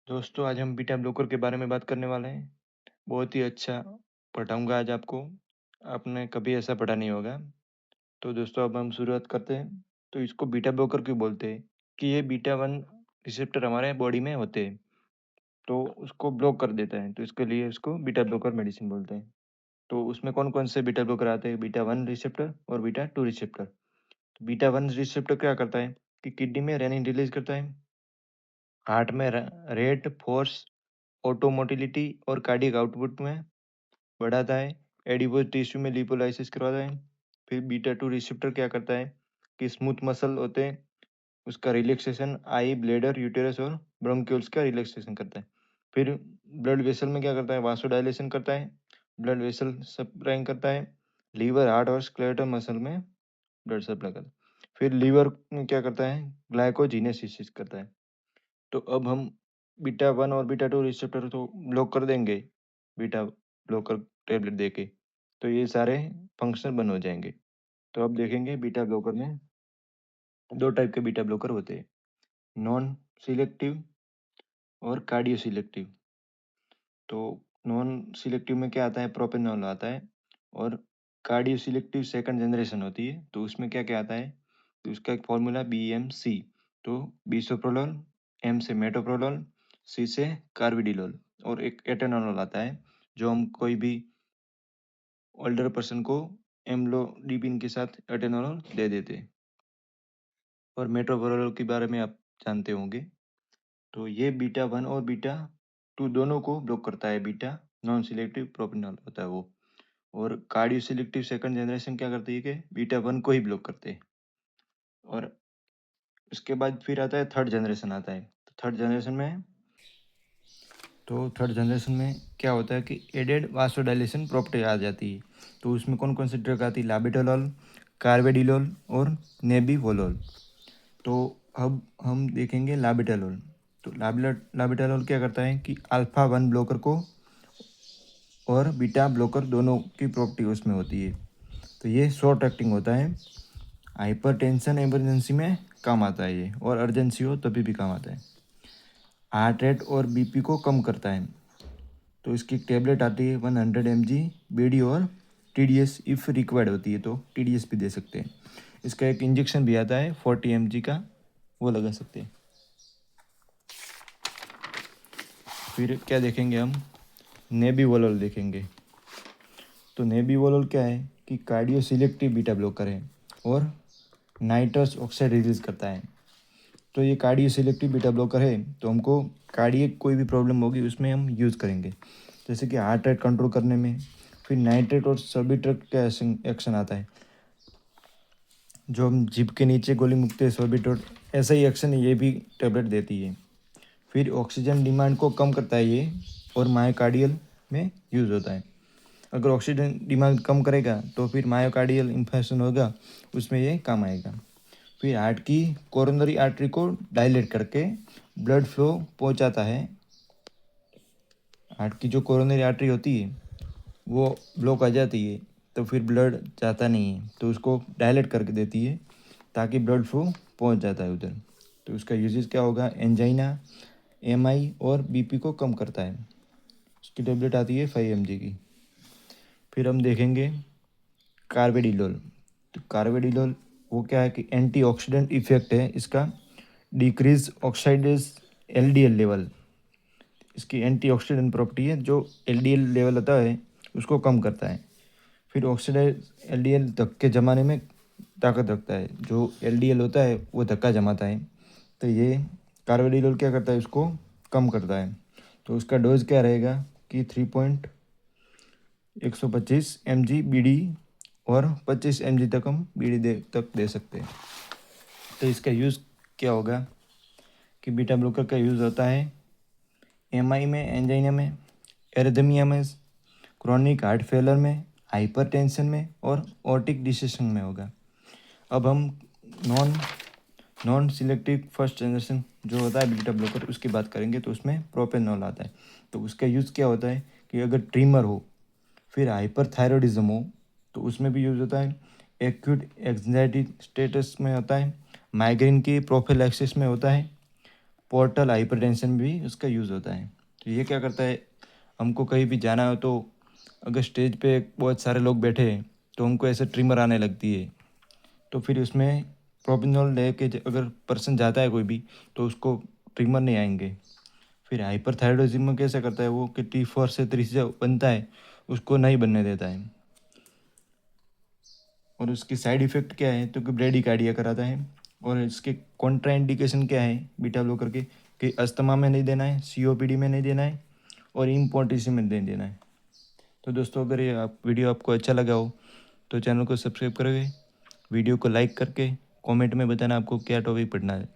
दोस्तों, आज हम बीटा ब्लॉकर के बारे में बात करने वाले हैं। बहुत ही अच्छा पढ़ाऊँगा आज आपको। आपने कभी ऐसा पढ़ा नहीं होगा। तो दोस्तों, अब हम शुरुआत करते हैं। तो इसको बीटा ब्लॉकर क्यों बोलते हैं? कि ये बीटा 1 रिसेप्टर हमारे बॉडी में होते हैं, तो उसको ब्लॉक कर देता है। तो इसके लिए इसको बीटा ब्लॉकर मेडिसिन बोलते हैं। तो उसमें कौन-कौन से बीटा ब्लॉकर आते हैं? बीटा 1 रिसेप्टर और बीटा 2 रिसेप्टर। तो बीटा 1 रिसेप्टर क्या करता है कि किडनी में रेनिन रिलीज़ करता है, हार्ट में र रेट, फोर्स, ऑटो मोटिलिटी और कार्डियक आउटपुट में बढ़ाता है, एडिपोज टिश्यू में लिपोलाइसिस करवाता है। फिर बीटा 2 रिसेप्टर क्या करता है कि स्मूथ मसल होते हैं, उसका रिलैक्सेशन आई, ब्लैडर, यूटेरस और ब्रोंक्यूल्स का रिलैक्सेशन करता है। फिर ब्लड वेसल में क्या करता है? वासोडाइलेशन करता है, ब्लड वेसल सप्लाइंग करता है, लीवर, हार्ट और स्केलेटल मसल में ब्लड सप्लाई करता है। फिर लीवर में क्या करता है? ग्लाइकोजेनेसिस करता है। तो अब हम बीटा 1 और बीटा 2 रिसेप्टर तो ब्लॉक कर देंगे, बीटा ब्लॉकर टैबलेट देके, तो ये सारे फंक्शन बंद हो जाएँगे। तो अब देखेंगे बीटा ब्लॉकर में 2 टाइप के बीटा ब्लॉकर होते हैं, नॉन सिलेक्टिव और कार्डियो सिलेक्टिव। तो नॉन सिलेक्टिव में क्या आता है? प्रोपेनॉल आता है और कार्डियो सिलेक्टिव सेकंड जनरेशन होती है, तो उसमें क्या-क्या आता है? तो उसका एक फ़ॉर्मूला बीएमसी, तो बिसोप्रोलोल, एम से मेटोप्रोलोल, सी से कार्बिडिलोल और एक एटेनोलोल आता है, जो हम कोई भी ओल्डर पर्सन को एम्लोडिपिन के साथ एटेनोलोल दे देते हैं। और मेटोप्रोलोल के बारे में आप जानते होंगे। तो ये बीटा 1 और बीटा 2 दोनों को ब्लॉक करता है, बीटा नॉन सिलेक्टिव प्रोपेनॉल होता है वो। और कार्डियो सिलेक्टिव सेकंड जनरेशन क्या करती है कि बीटा 1 को ही ब्लॉक करते हैं। और उसके बाद फिर आता है थर्ड जनरेशन आता है। तो थर्ड जनरेशन में क्या होता है कि एडेड वासोडाइलेशन प्रॉपर्टी आ जाती है। तो उसमें कौन-कौन सी ड्रग आती है? लाबिटोलॉल, कार्वेडिलोल और नेबिवोलोल। तो अब हम देखेंगे लाबिटोलॉल। तो लाबिटोलॉल क्या करता है कि अल्फा 1 ब्लॉकर को और बीटा ब्लॉकर दोनों की प्रॉपर्टी उसमें होती है। तो ये शॉर्ट एक्टिंग होता है, हाइपरटेंशन इमरजेंसी में काम आता है ये, और अर्जेंसी हो तभी भी काम आता है। हार्ट रेट और बीपी को कम करता है। तो इसकी एक टैबलेट आती है 100 mg बीडी और टीडीएस इफ़ रिक्वायर्ड होती है तो टीडीएस भी दे सकते हैं। इसका एक इंजेक्शन भी आता है 40 mg का, वो लगा सकते हैं। फिर क्या देखेंगे हम? नेबिवोलोल देखेंगे। तो नेबिवोलोल क्या है कि कार्डियो सिलेक्टिव बीटा ब्लॉकर है और नाइट्रस ऑक्साइड रिलीज करता है। तो ये कार्डियो सिलेक्टिव बीटा ब्लॉकर है, तो हमको कार्डियक कोई भी प्रॉब्लम होगी उसमें हम यूज़ करेंगे, जैसे कि हार्ट रेट कंट्रोल करने में। फिर नाइट्रेट और सॉर्बिट्रेट का एक्शन आता है, जो हम जिभ के नीचे गोली मुकते हैं सॉर्बिट्रेट, ऐसा ही एक्शन ये भी टेबलेट देती है। फिर ऑक्सीजन डिमांड को कम करता है ये, और मायोकार्डियल में यूज़ होता है। अगर ऑक्सीजन डिमांड कम करेगा तो फिर मायोकार्डियल इन्फेक्शन होगा, उसमें ये काम आएगा। फिर हार्ट की कोरोनरी आर्टरी को डायलेट करके ब्लड फ्लो पहुंचाता है। हार्ट की जो कोरोनरी आर्टरी होती है वो ब्लॉक आ जाती है, तो फिर ब्लड जाता नहीं है, तो उसको डायलेट करके देती है ताकि ब्लड फ्लो पहुंच जाता है उधर। तो उसका यूजेस क्या होगा? एंजाइना, एमआई और बीपी को कम करता है। उसकी टेबलेट आती है 5 mg की। फिर हम देखेंगे कार्वेडिलोल। तो कार्वेडिलोल वो क्या है कि एंटीऑक्सीडेंट इफेक्ट है इसका, डिक्रीज ऑक्साइडेज एलडीएल लेवल। इसकी एंटीऑक्सीडेंट प्रॉपर्टी है, जो एलडीएल लेवल होता है उसको कम करता है। फिर ऑक्सीडाइज एलडीएल धक्के जमाने में ताकत रखता है, जो एलडीएल होता है वो धक्का जमाता है, तो ये कार्वेडिलोल क्या करता है? उसको कम करता है। तो उसका डोज क्या रहेगा कि 3.125 mg बीडी और 25 mg तक हम बीडी दे सकते हैं। तो इसका यूज़ क्या होगा कि बीटा ब्लॉकर का यूज़ होता है एमआई में, एंजाइना में, एरिथमिया में, क्रॉनिक हार्ट फेलर में, हाइपरटेंशन में और ऑर्टिक डिसेक्शन में होगा। अब हम non non selective first generation जो होता है बीटा ब्लॉकर, उसकी बात करेंगे। तो उसमें प्रोपेनॉल आता है। तो उसका यूज़ क्या होता है कि अगर ट्रीमर हो, फिर हाइपरथायरॉयडिज्म हो, तो उसमें भी यूज़ होता है। एक्यूट एंजाइटी स्टेटस में होता है, माइग्रेन की प्रोफिलैक्सिस में होता है, पोर्टल हाइपरटेंशन में भी उसका यूज़ होता है। तो ये क्या करता है, हमको कहीं भी जाना हो तो अगर स्टेज पे बहुत सारे लोग बैठे हैं तो हमको ऐसे ट्रिमर आने लगती है, तो फिर उसमें प्रोपिनॉल लेके अगर पर्सन जाता है कोई भी तो उसको ट्रिमर नहीं आएंगे। फिर हाइपरथायरॉयडिज्म में कैसे करता है वो कि T4 से T जो बनता है उसको नहीं बनने देता है। और उसकी साइड इफ़ेक्ट क्या है, तो कि ब्रेडिकार्डिया कराता है। और इसके कॉन्ट्रा इंडिकेशन क्या है बीटा ब्लॉकर के, कि अस्थमा में नहीं देना है, COPD में नहीं देना है, और इम्पोर्टेंसी में नहीं देना है। तो दोस्तों अगर ये वीडियो आपको अच्छा लगा हो तो चैनल को सब्सक्राइब करोगे, वीडियो को लाइक करके कमेंट में बताना आपको क्या टॉपिक पढ़ना है।